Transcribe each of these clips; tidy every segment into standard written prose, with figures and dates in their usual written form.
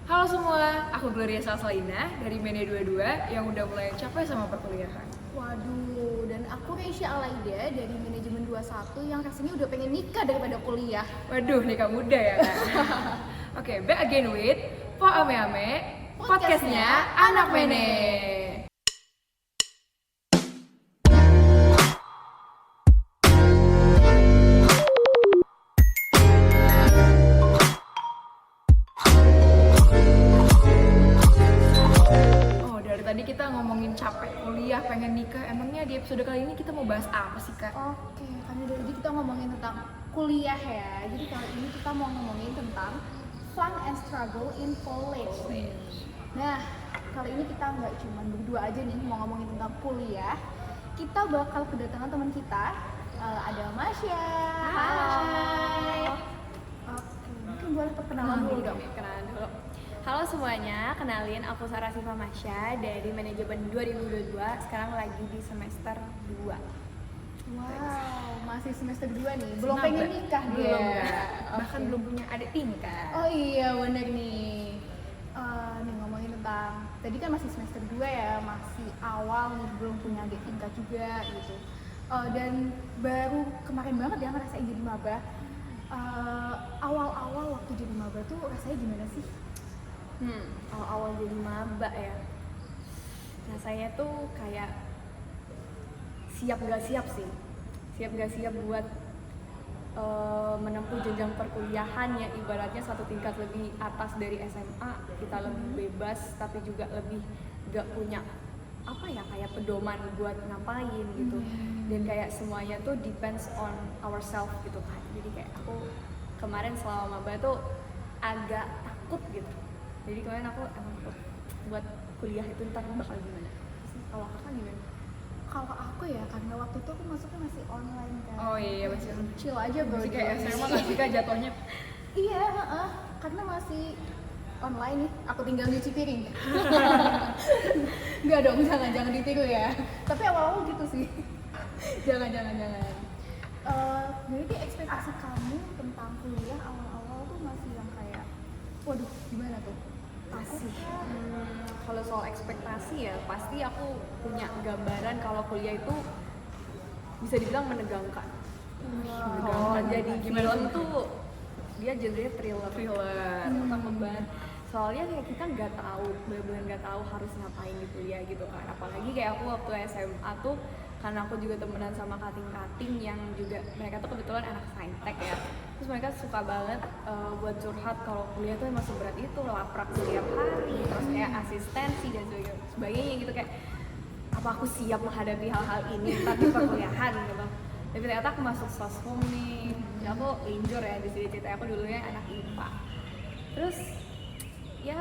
Halo semua, aku Gloria Salsalina dari Mene 22 yang udah mulai capek sama perkuliahan. Waduh, dan aku Reisha Alaida dari manajemen 21 yang rasanya udah pengen nikah daripada kuliah. Waduh, nikah muda ya kan? Oke, back again with Po Ame Ame, podcastnya Anak Mene. Oh, dari tadi kita ngomongin capek kuliah, pengen nikah. Emangnya di episode kali ini kita mau bahas apa sih, Kak? Oke, karena dari tadi kita ngomongin tentang kuliah ya. Jadi kali ini kita mau ngomongin tentang fun and struggle in college. Nah, kali ini kita nggak cuma berdua aja nih mau ngomongin tentang kuliah. Kita bakal kedatangan teman kita. Ada Masya. Hai. Oke, mungkin boleh perkenalan dulu dong. Kenalan dulu. Halo semuanya, kenalin aku Sarah Siva Masya dari manajemen 2022. Sekarang lagi di semester 2. Wow, masih semester 2 nih. Belum Senang pengen nggak? nikah Belum dia. ya. Bahkan Oke. belum punya adik tingkat. Oh iya, bener nih. Nih ngomongin tentang tadi kan masih semester 2 ya, masih awal nih, belum punya adik tingkat juga gitu. Dan baru kemarin banget ya ngerasain jadi maba. Awal-awal waktu jadi maba tuh rasanya gimana sih? Awal-awal jadi maba ya. Nah saya tuh kayak siap gak siap sih. Siap gak siap buat menempuh jenjang perkuliahan yang ibaratnya satu tingkat lebih atas dari SMA. Kita lebih bebas tapi juga lebih gak punya apa ya, kayak pedoman buat ngapain gitu. Dan kayak semuanya tuh depends on ourselves gitu kan. Jadi kayak aku kemarin selama maba tuh agak takut gitu. Jadi kemarin aku emang takut buat kuliah itu ntar bakal gimana. Kalau kakak gimana? Kalau aku ya, karena waktu itu aku masuknya masih online kan. Oh iya, masih chill aja bro. masih kayak SMA kan sih, Kak, jatuhnya. Iya, karena masih online nih, aku tinggal nyuci piring. Enggak dong, jangan ditiru ya. Tapi awal-awal gitu sih. jangan. Jadi ekspektasi kamu tentang kuliah awal-awal tuh masih yang kayak, waduh, gimana tuh? Masih. Kalau soal ekspektasi ya, pasti aku punya gambaran kalau kuliah itu bisa dibilang menegangkan. Menegangkan. Kalau jadi Gimana film tuh? tuh dia genrenya thriller. Takut banget. Soalnya kayak kita nggak tahu, benar-benar nggak tahu harus ngapain di kuliah gitu kan. Apalagi kayak aku waktu SMA tuh, karena aku juga temenan sama kating-kating yang juga mereka tuh kebetulan anak saintek ya. Terus mereka suka banget buat curhat kalau kuliah tuh emang seberat itu, laprak setiap hari, terus kayak asistensi dan sebagainya gitu, kayak apa aku siap menghadapi hal-hal ini tapi perkuliahan gitu. Tapi ternyata aku masuk soshum nih, ya aku injur ya di sini cerita aku dulunya anak IPA. Terus ya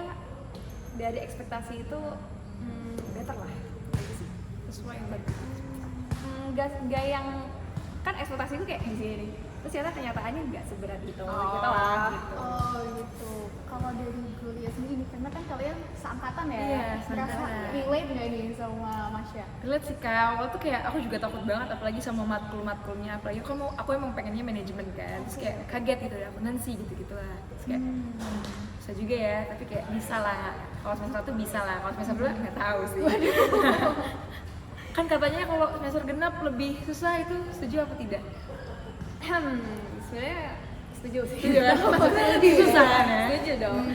dari ekspektasi itu better lah gitu sih. Sesuai yang tadi. Nggak yang kan ekspektasi itu kayak di sini nih. Terus ternyata kenyataannya nggak seberat itu Oh. gitu lah gitu. Oh gitu. Kalau dari kuliah sendiri nih, karena kan kalian seangkatan ya, Iya, merasa seangkatan. relate nggak nih sama Masya? Relate sih, Kak. Awal tuh kayak aku juga takut banget, apalagi sama matkul-matkulnya. Apalagi aku emang pengennya manajemen kan. Terus kayak kaget gitu ya, akuntansi gitu-gitu lah. Terus kayak bisa juga ya, tapi kayak bisa lah. Kalau semester 1 bisa lah, kalau semester 2 nggak tahu sih. Kan katanya kalau semester genap lebih susah, itu setuju apa tidak? Sebenarnya setuju sih. Setuju kan? Maksudnya lebih susah kan ya? Setuju dong.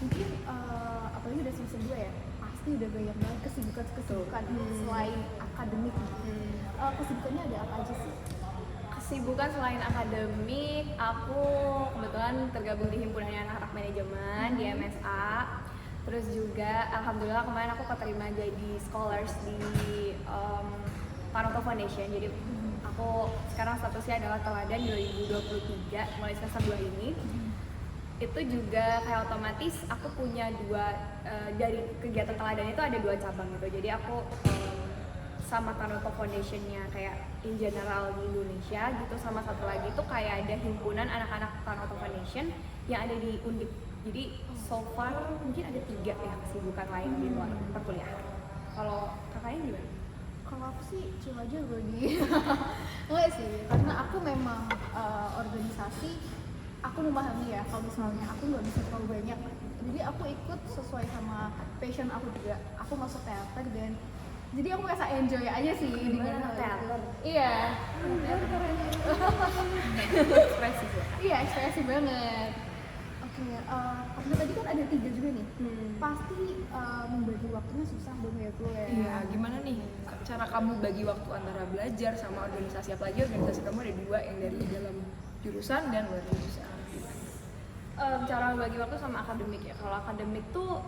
Mungkin apalagi udah semester 2 ya, pasti udah banyak banget kesibukan selain akademik. Kesibukannya ada apa aja sih? Kesibukan selain akademik, aku kebetulan tergabung di himpunan anak-anak manajemen di MSA. Terus juga alhamdulillah kemarin aku keterima jadi scholars di Paroto Foundation. Jadi aku sekarang statusnya adalah teladan 2023 mulai semester 2 ini. Itu juga kayak otomatis aku punya dari kegiatan teladan itu ada 2 cabang gitu. Jadi aku sama Taroto Foundation-nya kayak in general di Indonesia gitu, sama satu lagi tuh kayak ada himpunan anak-anak Taroto Foundation yang ada di Undip. Jadi so far mungkin ada 3 ya kesibukan lain di luar perkuliahan. Kalau kakaknya gimana? Kalau aku sih chill aja gue di enggak sih, karena aku memang organisasi aku memahami ya kalau misalnya aku nggak bisa terlalu banyak, jadi aku ikut sesuai sama passion aku juga. Aku masuk teater dan jadi aku ngerasa enjoy aja sih dengan hal teater? itu. Iya. Ekspresif ya. Iya, ekspresif banget. Oke, karena tadi kan ada 3 juga nih. Pasti membagi waktunya susah dong ya Flo ya. Iya, gimana nih cara kamu bagi waktu antara belajar sama organisasi? Apalagi organisasi kamu ada 2, yang dari dalam jurusan dan luar jurusan. Cara bagi waktu sama akademik ya. Kalau akademik tuh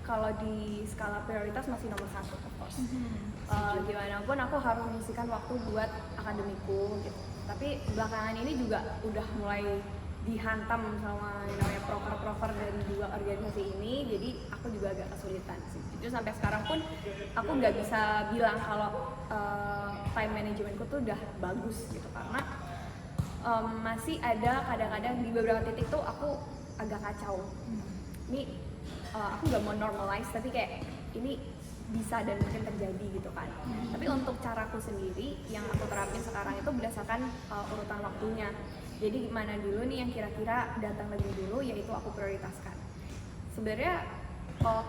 kalau di skala prioritas masih nomor 1 of course. Gimana pun aku harus menyisihkan waktu buat akademiku gitu. Tapi belakangan ini juga udah mulai dihantam sama yang namanya proker-proker dari 2 organisasi ini, jadi aku juga agak kesulitan sih. Jadi sampai sekarang pun aku nggak bisa bilang kalau time managementku tuh udah bagus gitu, karena masih ada kadang-kadang di beberapa titik tuh aku agak kacau. Ini aku nggak mau normalize, tapi kayak ini bisa dan mungkin terjadi gitu kan. Tapi untuk caraku sendiri yang aku terapin sekarang itu berdasarkan urutan waktunya. Jadi mana dulu nih yang kira-kira datang lebih dulu, yaitu aku prioritaskan. Sebenarnya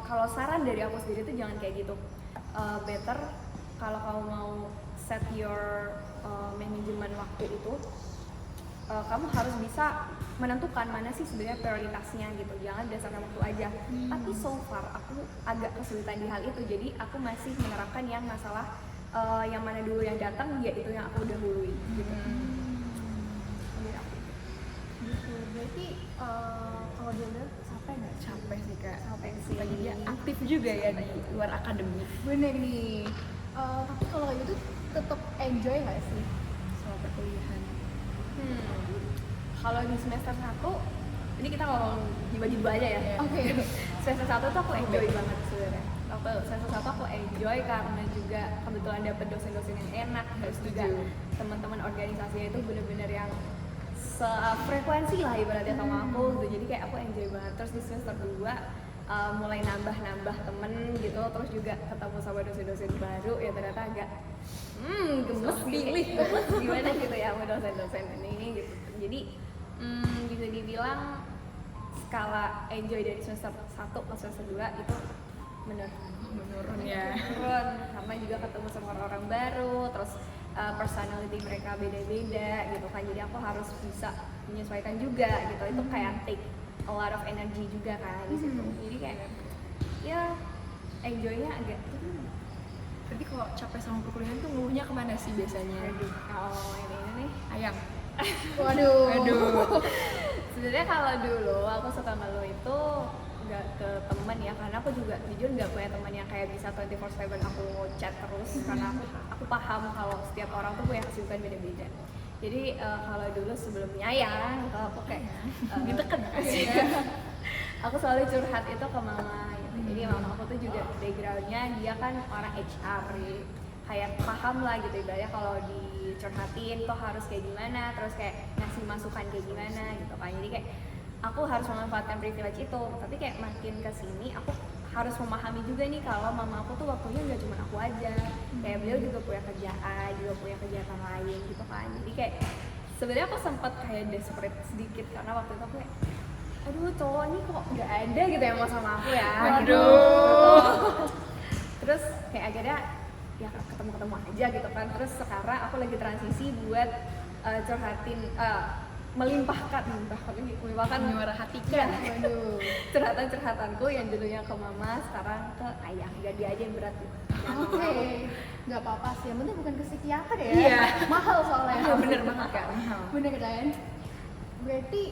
kalau saran dari aku sendiri tuh jangan kayak gitu. Better kalau kamu mau set your manajemen waktu itu, kamu harus bisa menentukan mana sih sebenarnya prioritasnya gitu. Jangan berdasarkan waktu aja. Tapi so far aku agak kesulitan di hal itu. Jadi aku masih menerapkan yang masalah yang mana dulu yang datang, yaitu yang aku dahului gitu. Gitu. Berarti kalau dia capek nggak? Capek sih Kak. Capek sih. Lagi dia aktif juga ya di luar akademik Bener nih. Tapi kalau kayak gitu tetap enjoy nggak sih? sama perkuliahan. Kalau di semester 1, ini kita ngomong dibagi 2 aja ya. Oke. Semester 1 tuh aku enjoy banget sebenarnya. Waktu semester 1 aku enjoy karena juga kebetulan dapet dosen-dosen yang enak, terus juga teman-teman organisasinya itu bener-bener yang sefrekuensi lah ibaratnya sama aku gitu. Jadi kayak aku enjoy banget. Terus di semester 2 mulai nambah temen gitu, terus juga ketemu sama dosen-dosen baru ya ternyata agak gemes gimana gitu ya sama dosen-dosen ini gitu. Jadi bisa dibilang skala enjoy dari semester 1 ke semester 2 itu Menurun ya. menurun karena juga ketemu sama orang-orang baru, terus personality mereka beda-beda gitu kan, jadi aku harus bisa menyesuaikan juga gitu. Itu kayak take a lot of energy juga kan di situ. Jadi kayak ya enjoy-nya agak Tapi kalau capek sama perkuliahan tuh ngeluhnya kemana sih biasanya? kalau ini nih. Ayam. Waduh. Sebenarnya kalau dulu aku suka ngeluh itu nggak ke teman ya, karena aku juga jujur nggak punya teman yang kayak bisa 24/7 aku chat terus, karena aku paham kalau setiap orang tuh punya kesibukan beda-beda. Jadi kalau dulu sebelumnya ya kalau aku kayak Ditekan sih. aku selalu curhat itu ke mama gitu. Jadi mama aku tuh juga backgroundnya dia kan orang HR, kayak paham lah gitu ibaratnya kalau dicurhatin tuh harus kayak gimana, terus kayak ngasih masukan kayak gimana gitu kan. Jadi kayak aku harus memanfaatkan privilege itu, tapi kayak makin kesini aku harus memahami juga nih kalau mama aku tuh waktunya nggak cuma aku aja, kayak beliau juga punya kerjaan, juga punya kegiatan lain gitu kan. Jadi kayak sebenarnya aku sempat kayak desperate sedikit karena waktu itu aku kayak aduh cowok nih kok nggak ada gitu yang mau sama aku ya. Waduh. Terus kayak akhirnya ya ketemu aja gitu kan. Terus sekarang aku lagi transisi buat curhatin melimpahkan Menyuara hatikan. Waduh. curhatanku yang dulunya ke mama sekarang ke ayah, biar dia aja yang berat gitu. Oke. Nggak apa-apa sih, yang penting bukan ke psikiater ya. Iya. Mahal soalnya. Iya bener banget Kak. Bener kan? Berarti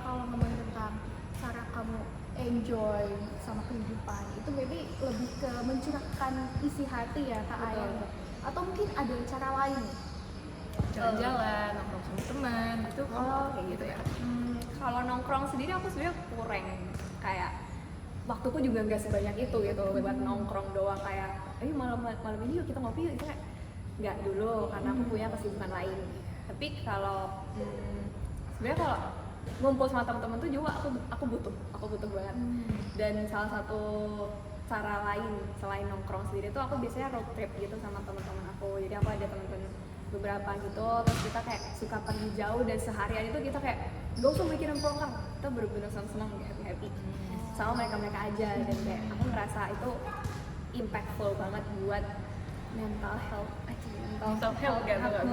kalau ngomongin tentang cara kamu enjoy sama kehidupan itu berarti lebih ke mencurahkan isi hati ya Kak Ayah. Atau mungkin ada cara lain nih? Jalan-jalan, nongkrong sama teman, gitu. Kayak gitu ya. Kalau nongkrong sendiri aku sebenarnya kurang, kayak waktuku juga nggak sebanyak itu gitu buat nongkrong doang, kayak ayo malam ini yuk kita ngopi yuk, itu kayak nggak dulu karena aku punya kesibukan lain. Tapi kalau sebenarnya kalau ngumpul sama teman-teman tuh juga aku butuh banget. Dan salah satu cara lain selain nongkrong sendiri tuh aku biasanya road trip gitu sama teman-teman aku. Jadi aku ada teman-teman beberapa gitu, terus kita kayak suka pergi jauh dan seharian itu kita kayak gak usah mikirin pulang, kita bener-bener seneng-seneng, happy-happy. sama mereka aja, dan kayak aku ngerasa itu impactful banget buat mental health Mental health gak aku.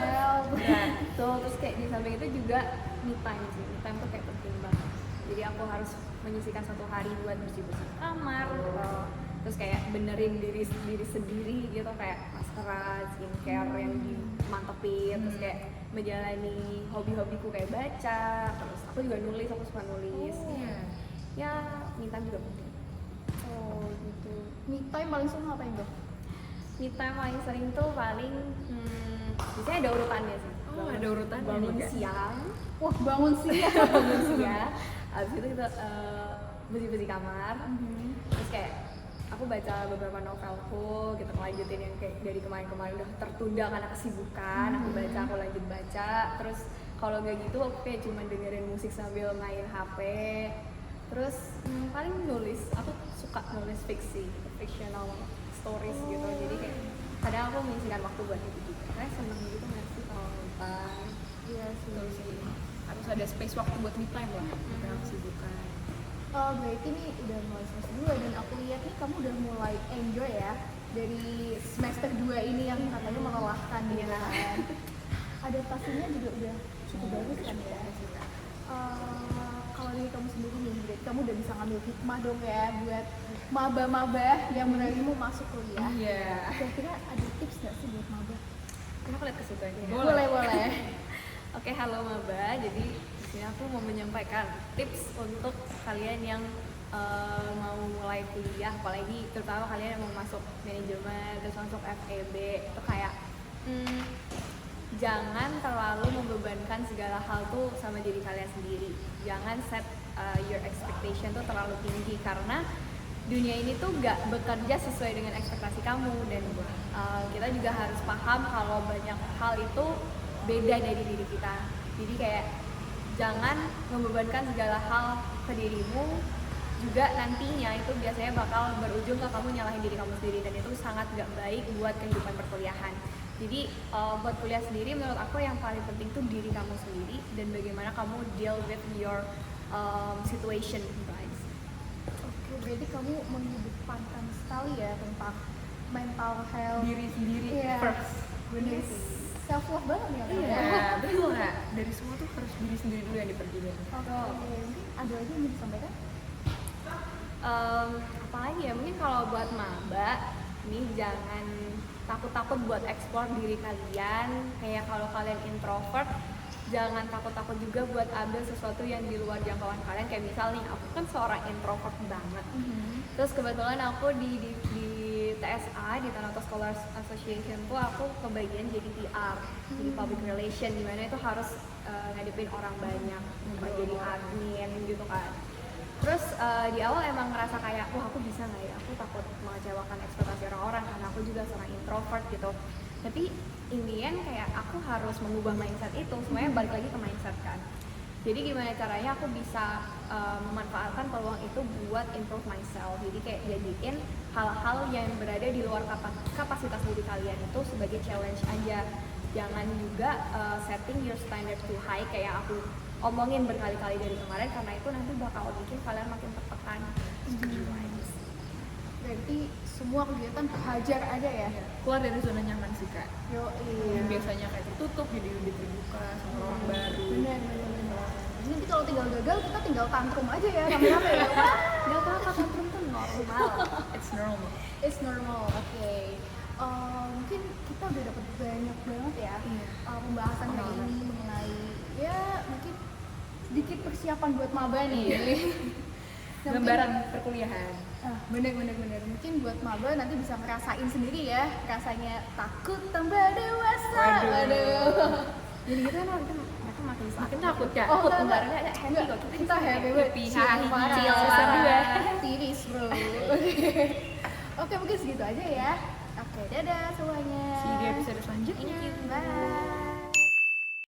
Help. Tuh, terus kayak di samping itu juga me time sih, me time tuh kayak penting banget. Jadi aku harus menyisihkan satu hari buat bersih-bersih kamar gitu. Terus kayak benerin diri sendiri gitu, kayak maskeran, skincare yang dimantepin, terus kayak menjalani hobi-hobiku kayak baca, terus aku juga nulis, aku suka nulis. Iya. Ya, me time juga penting. Oh gitu. Me time paling sering ngapain tuh? Me time paling sering tuh paling biasanya ada urutannya sih. Oh, ada urutannya bangun nih, Kak. siang, Wah bangun siang. bangun siang, abis itu kita bersih-bersih kamar, terus kayak aku baca beberapa novelku, kita lanjutin yang kayak dari kemarin-kemarin udah tertunda karena kesibukan, aku lanjut baca, terus kalau nggak gitu aku kayak cuma dengerin musik sambil main HP, terus paling nulis, aku suka nulis fictional stories gitu, jadi kayak kadang aku menyisihkan waktu buat itu juga, kayak seneng gitu nggak sih kalau nonton. Iya sih. Harus ada space waktu buat me time lah, kita kesibukan. Oh berarti nih udah mulai semester 2 dan aku lihat nih kamu udah mulai enjoy ya dari semester 2 ini yang katanya melelahkan gitu kan. Adaptasinya juga udah cukup bagus kan ya. Kalau dari kamu sendiri nih, berarti kamu udah bisa ngambil hikmah dong ya buat maba-maba yang menarimu masuk kuliah. Iya. Kira-kira ada tips nggak sih buat maba? Kenapa lihat ke situ aja? Boleh. Oke, halo Maba. Jadi di sini aku mau menyampaikan tips untuk kalian yang mau mulai kuliah, apalagi terutama kalian yang mau masuk manajemen terus masuk FEB, itu kayak jangan terlalu membebankan segala hal tuh sama diri kalian sendiri. Jangan set your expectation tuh terlalu tinggi, karena dunia ini tuh gak bekerja sesuai dengan ekspektasi kamu, dan kita juga harus paham kalau banyak hal itu beda dari diri kita. Jadi kayak jangan membebankan segala hal ke dirimu, juga nantinya itu biasanya bakal berujung ke kamu nyalahin diri kamu sendiri, dan itu sangat gak baik buat kehidupan perkuliahan. Jadi buat kuliah sendiri menurut aku yang paling penting tuh diri kamu sendiri dan bagaimana kamu deal with your situation, guys. Oke, berarti kamu mengedepankan sekali ya tentang mental health Diri sendiri Iya. first. Bener Yes. sih. Self love banget ya. Iya, betul nggak? Dari semua tuh harus diri sendiri dulu yang diperjuangin. Oke, mungkin ada lagi yang mau disampaikan? Apalagi ya, mungkin kalau buat maba ini jangan takut-takut buat eksplor diri kalian. Kayak kalau kalian introvert, jangan takut-takut juga buat ambil sesuatu yang di luar jangkauan kalian. Kayak misal nih, aku kan seorang introvert banget. Terus kebetulan aku di TSA, di Tanato Scholars Association tuh aku kebagian jadi PR, jadi public relation, dimana itu harus ngadepin orang banyak, jadi admin gitu kan. Terus di awal emang ngerasa kayak, wah aku bisa nggak ya, aku takut mengecewakan ekspektasi orang-orang karena aku juga seorang introvert gitu. Tapi in the end kayak aku harus mengubah mindset itu, semuanya balik lagi ke mindset kan. Jadi gimana caranya aku bisa memanfaatkan peluang itu buat improve myself. Jadi kayak jadiin hal-hal yang berada di luar kapasitas diri kalian itu sebagai challenge aja. Jangan juga setting your standard too high kayak aku omongin berkali-kali dari kemarin, karena itu nanti bakal bikin kalian makin tertekan. Berarti semua kegiatan hajar aja ya? Keluar dari zona nyaman sih kak. Yo Yang biasanya kayak tertutup jadi lebih terbuka sama orang baru. Bener. Nanti kalau tinggal gagal, kita tinggal tantrum aja ya, rame-rame ya. Gak apa-apa, tantrum tuh normal. It's normal. It's normal, oke. Mungkin kita udah dapat banyak banget ya pembahasan hari ini mengenai ya mungkin sedikit persiapan buat maba nih. Gambaran perkuliahan. Bener. Mungkin buat maba nanti bisa ngerasain sendiri ya, rasanya takut tambah dewasa. Waduh. Jadi gitu kan mereka makin takut ya. Oh, takut, enggak. kemarinnya ada happy kok, Kita happy banget. Happy, Tiris bro. Oke, mungkin segitu aja ya. Oke, dadah semuanya. See you di episode selanjutnya. Bye.